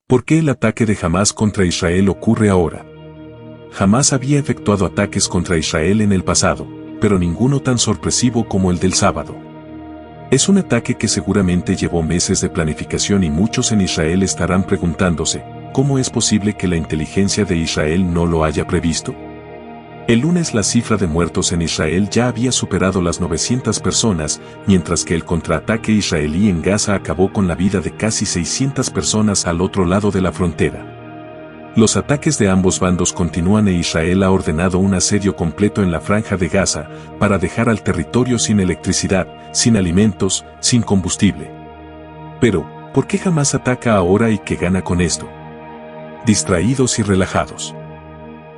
¿Por qué el ataque de Hamás contra Israel ocurre ahora? Hamás había efectuado ataques contra Israel en el pasado, pero ninguno tan sorpresivo como el del sábado. Es un ataque que seguramente llevó meses de planificación y muchos en Israel estarán preguntándose, ¿cómo es posible que la inteligencia de Israel no lo haya previsto? El lunes la cifra de muertos en Israel ya había superado las 900 personas, mientras que el contraataque israelí en Gaza acabó con la vida de casi 600 personas al otro lado de la frontera. Los ataques de ambos bandos continúan e Israel ha ordenado un asedio completo en la franja de Gaza para dejar al territorio sin electricidad, sin alimentos, sin combustible. Pero, ¿por qué Hamás ataca ahora y qué gana con esto? Distraídos y relajados.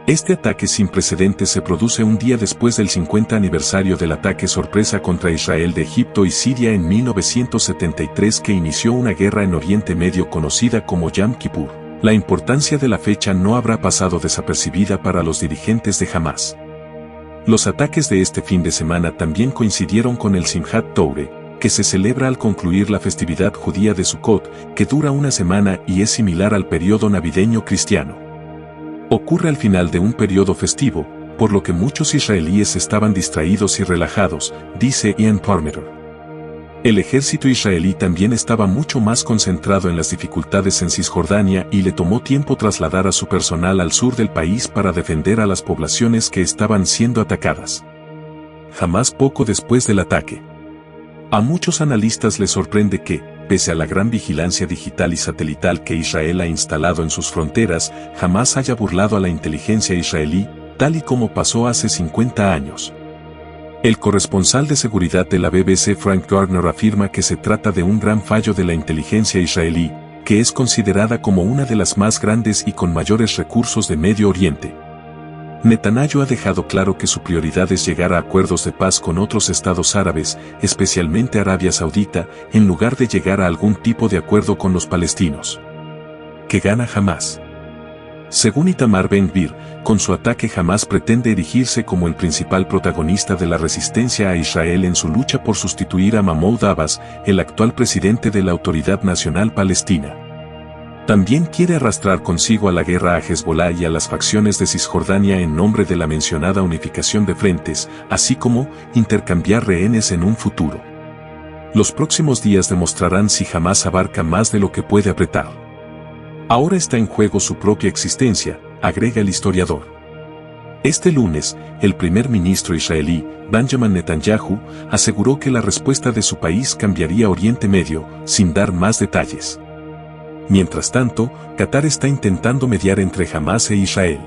Este ataque sin precedentes se produce un día después del 50 aniversario del ataque sorpresa contra Israel de Egipto y Siria en 1973 que inició una guerra en Oriente Medio conocida como Yom Kippur. La importancia de la fecha no habrá pasado desapercibida para los dirigentes de Hamás. Los ataques de este fin de semana también coincidieron con el Simchat Torah, que se celebra al concluir la festividad judía de Sukkot, que dura una semana y es similar al periodo navideño cristiano. Ocurre al final de un periodo festivo, por lo que muchos israelíes estaban distraídos y relajados, dice Ian Parmeter. El ejército israelí también estaba mucho más concentrado en las dificultades en Cisjordania y le tomó tiempo trasladar a su personal al sur del país para defender a las poblaciones que estaban siendo atacadas. Hamás poco después del ataque. A muchos analistas les sorprende que, pese a la gran vigilancia digital y satelital que Israel ha instalado en sus fronteras, Hamás haya burlado a la inteligencia israelí, tal y como pasó hace 50 años. El corresponsal de seguridad de la BBC Frank Gardner afirma que se trata de un gran fallo de la inteligencia israelí, que es considerada como una de las más grandes y con mayores recursos de Medio Oriente. Netanyahu ha dejado claro que su prioridad es llegar a acuerdos de paz con otros estados árabes, especialmente Arabia Saudita, en lugar de llegar a algún tipo de acuerdo con los palestinos. ¿Qué gana Hamás? Según Itamar Ben-Gvir, con su ataque Hamás pretende erigirse como el principal protagonista de la resistencia a Israel en su lucha por sustituir a Mahmoud Abbas, el actual presidente de la Autoridad Nacional Palestina. También quiere arrastrar consigo a la guerra a Hezbollah y a las facciones de Cisjordania en nombre de la mencionada unificación de frentes, así como intercambiar rehenes en un futuro. Los próximos días demostrarán si Hamás abarca más de lo que puede apretar. Ahora está en juego su propia existencia, agrega el historiador. Este lunes, el primer ministro israelí, Benjamin Netanyahu, aseguró que la respuesta de su país cambiaría Oriente Medio, sin dar más detalles. Mientras tanto, Qatar está intentando mediar entre Hamás e Israel.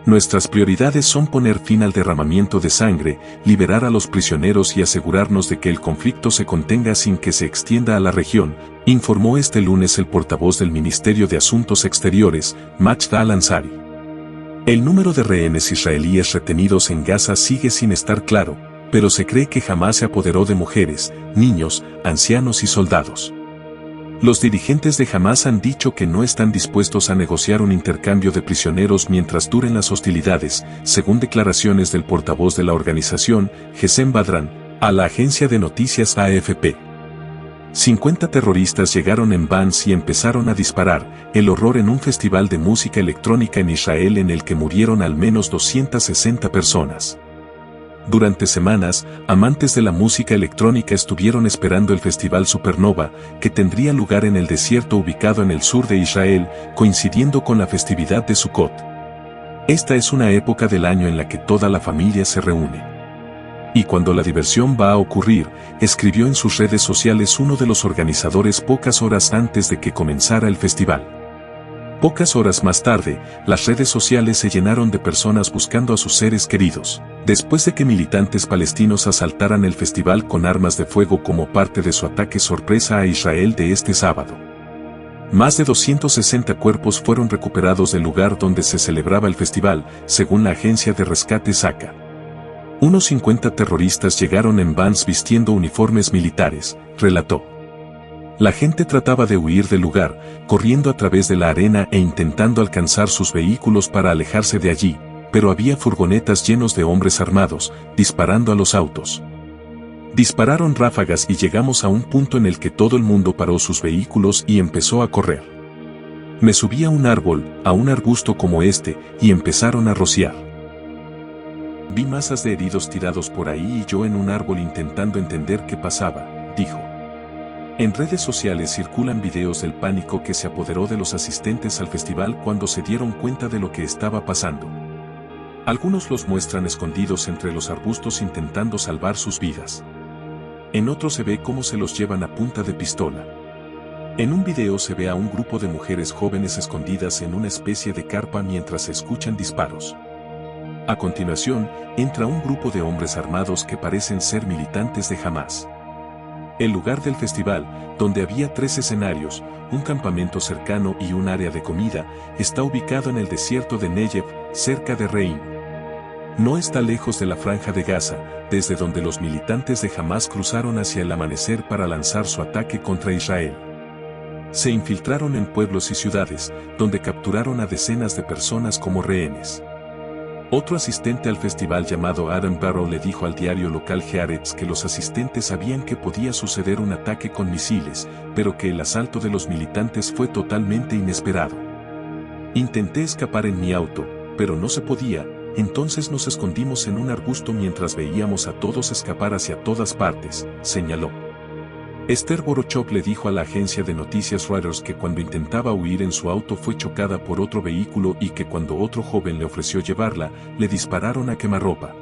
Nuestras prioridades son poner fin al derramamiento de sangre, liberar a los prisioneros y asegurarnos de que el conflicto se contenga sin que se extienda a la región, informó este lunes el portavoz del Ministerio de Asuntos Exteriores, Majda Al-Ansari. El número de rehenes israelíes retenidos en Gaza sigue sin estar claro, pero se cree que Hamás se apoderó de mujeres, niños, ancianos y soldados. Los dirigentes de Hamás han dicho que no están dispuestos a negociar un intercambio de prisioneros mientras duren las hostilidades, según declaraciones del portavoz de la organización, Hesem Badran, a la agencia de noticias AFP. 50 terroristas llegaron en vans y empezaron a disparar, el horror en un festival de música electrónica en Israel en el que murieron al menos 260 personas. Durante semanas, amantes de la música electrónica estuvieron esperando el festival Supernova, que tendría lugar en el desierto ubicado en el sur de Israel, coincidiendo con la festividad de Sukkot. Esta es una época del año en la que toda la familia se reúne. Y cuando la diversión va a ocurrir, escribió en sus redes sociales uno de los organizadores pocas horas antes de que comenzara el festival. Pocas horas más tarde, las redes sociales se llenaron de personas buscando a sus seres queridos, después de que militantes palestinos asaltaran el festival con armas de fuego como parte de su ataque sorpresa a Israel de este sábado. Más de 260 cuerpos fueron recuperados del lugar donde se celebraba el festival, según la agencia de rescate Saka. Unos 50 terroristas llegaron en vans vistiendo uniformes militares, relató. La gente trataba de huir del lugar, corriendo a través de la arena e intentando alcanzar sus vehículos para alejarse de allí, pero había furgonetas llenos de hombres armados, disparando a los autos. Dispararon ráfagas y llegamos a un punto en el que todo el mundo paró sus vehículos y empezó a correr. Me subí a un árbol, a un arbusto como este, y empezaron a rociar. Vi masas de heridos tirados por ahí y yo en un árbol intentando entender qué pasaba, dijo. En redes sociales circulan videos del pánico que se apoderó de los asistentes al festival cuando se dieron cuenta de lo que estaba pasando. Algunos los muestran escondidos entre los arbustos intentando salvar sus vidas. En otros se ve cómo se los llevan a punta de pistola. En un video se ve a un grupo de mujeres jóvenes escondidas en una especie de carpa mientras se escuchan disparos. A continuación, entra un grupo de hombres armados que parecen ser militantes de Hamás. El lugar del festival, donde había 3 escenarios, un campamento cercano y un área de comida, está ubicado en el desierto de Negev, cerca de Rein. No está lejos de la Franja de Gaza, desde donde los militantes de Hamás cruzaron hacia el amanecer para lanzar su ataque contra Israel. Se infiltraron en pueblos y ciudades, donde capturaron a decenas de personas como rehenes. Otro asistente al festival llamado Adam Barrow le dijo al diario local Haaretz que los asistentes sabían que podía suceder un ataque con misiles, pero que el asalto de los militantes fue totalmente inesperado. Intenté escapar en mi auto, pero no se podía, entonces nos escondimos en un arbusto mientras veíamos a todos escapar hacia todas partes, señaló. Esther Borochov le dijo a la agencia de noticias Reuters que cuando intentaba huir en su auto fue chocada por otro vehículo y que cuando otro joven le ofreció llevarla, le dispararon a quemarropa.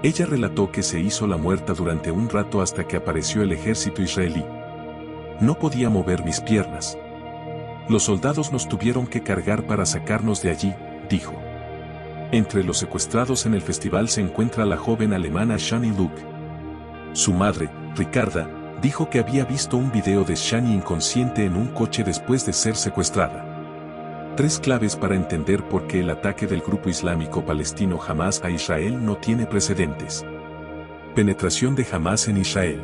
Ella relató que se hizo la muerta durante un rato hasta que apareció el ejército israelí. No podía mover mis piernas. Los soldados nos tuvieron que cargar para sacarnos de allí, dijo. Entre los secuestrados en el festival se encuentra la joven alemana Shani Luke. Su madre, Ricarda, dijo que había visto un video de Shani inconsciente en un coche después de ser secuestrada. 3 claves para entender por qué el ataque del grupo islámico palestino Hamás a Israel no tiene precedentes. Penetración de Hamás en Israel.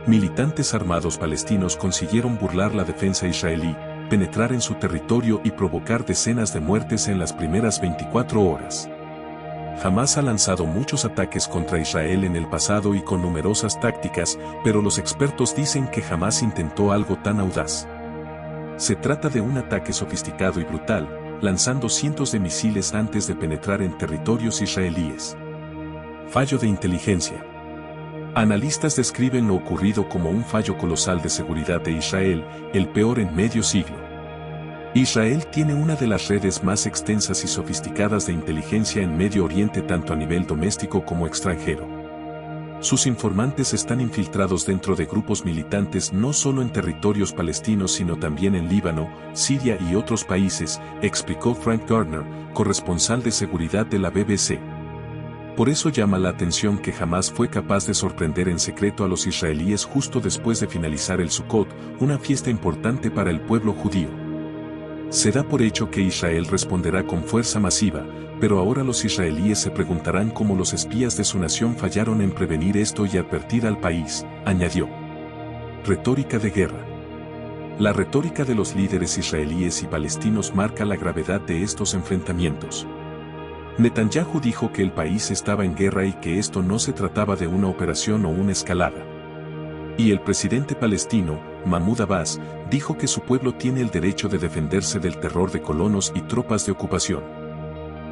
Militantes armados palestinos consiguieron burlar la defensa israelí, penetrar en su territorio y provocar decenas de muertes en las primeras 24 horas. Hamás ha lanzado muchos ataques contra Israel en el pasado y con numerosas tácticas, pero los expertos dicen que jamás intentó algo tan audaz. Se trata de un ataque sofisticado y brutal, lanzando cientos de misiles antes de penetrar en territorios israelíes. Fallo de inteligencia. Analistas describen lo ocurrido como un fallo colosal de seguridad de Israel, el peor en medio siglo. Israel tiene una de las redes más extensas y sofisticadas de inteligencia en Medio Oriente tanto a nivel doméstico como extranjero. Sus informantes están infiltrados dentro de grupos militantes no solo en territorios palestinos sino también en Líbano, Siria y otros países, explicó Frank Gardner, corresponsal de seguridad de la BBC. Por eso llama la atención que jamás fue capaz de sorprender en secreto a los israelíes justo después de finalizar el Sukkot, una fiesta importante para el pueblo judío. Se da por hecho que Israel responderá con fuerza masiva, pero ahora los israelíes se preguntarán cómo los espías de su nación fallaron en prevenir esto y advertir al país, añadió. Retórica de guerra. La retórica de los líderes israelíes y palestinos marca la gravedad de estos enfrentamientos. Netanyahu dijo que el país estaba en guerra y que esto no se trataba de una operación o una escalada. Y el presidente palestino, Mahmoud Abbas, dijo que su pueblo tiene el derecho de defenderse del terror de colonos y tropas de ocupación.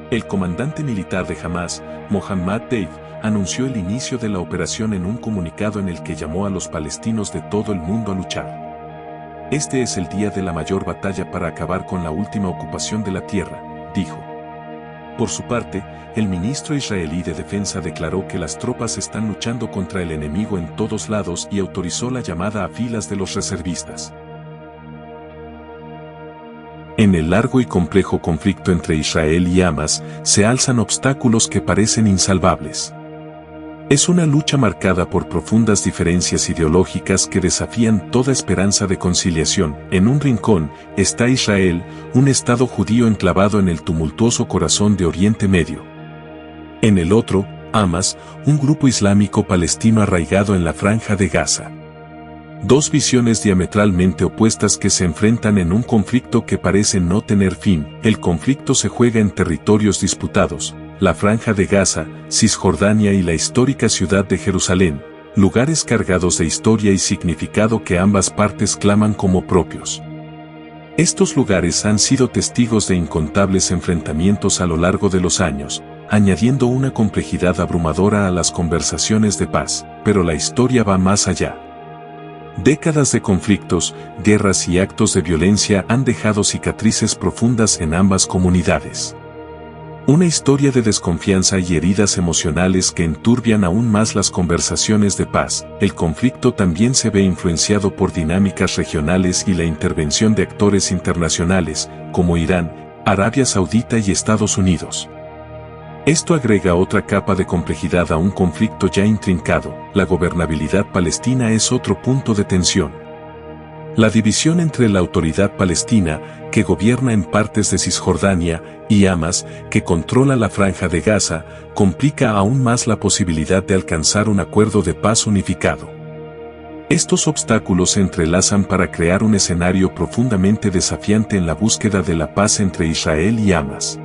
El comandante militar de Hamás, Mohammad Deif, anunció el inicio de la operación en un comunicado en el que llamó a los palestinos de todo el mundo a luchar. Este es el día de la mayor batalla para acabar con la última ocupación de la tierra, dijo. Por su parte, el ministro israelí de Defensa declaró que las tropas están luchando contra el enemigo en todos lados y autorizó la llamada a filas de los reservistas. En el largo y complejo conflicto entre Israel y Hamás, se alzan obstáculos que parecen insalvables. Es una lucha marcada por profundas diferencias ideológicas que desafían toda esperanza de conciliación. En un rincón está Israel, un estado judío enclavado en el tumultuoso corazón de Oriente Medio. En el otro, Hamás, un grupo islámico palestino arraigado en la Franja de Gaza. Dos visiones diametralmente opuestas que se enfrentan en un conflicto que parece no tener fin. El conflicto se juega en territorios disputados, la Franja de Gaza, Cisjordania y la histórica ciudad de Jerusalén, lugares cargados de historia y significado que ambas partes claman como propios. Estos lugares han sido testigos de incontables enfrentamientos a lo largo de los años, añadiendo una complejidad abrumadora a las conversaciones de paz, pero la historia va más allá. Décadas de conflictos, guerras y actos de violencia han dejado cicatrices profundas en ambas comunidades. Una historia de desconfianza y heridas emocionales que enturbian aún más las conversaciones de paz. El conflicto también se ve influenciado por dinámicas regionales y la intervención de actores internacionales, como Irán, Arabia Saudita y Estados Unidos. Esto agrega otra capa de complejidad a un conflicto ya intrincado. La gobernabilidad palestina es otro punto de tensión. La división entre la autoridad palestina, que gobierna en partes de Cisjordania, y Hamas, que controla la Franja de Gaza, complica aún más la posibilidad de alcanzar un acuerdo de paz unificado. Estos obstáculos se entrelazan para crear un escenario profundamente desafiante en la búsqueda de la paz entre Israel y Hamas.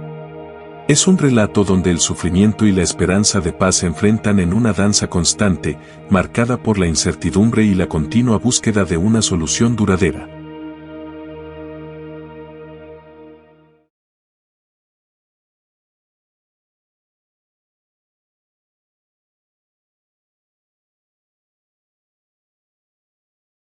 Es un relato donde el sufrimiento y la esperanza de paz se enfrentan en una danza constante, marcada por la incertidumbre y la continua búsqueda de una solución duradera.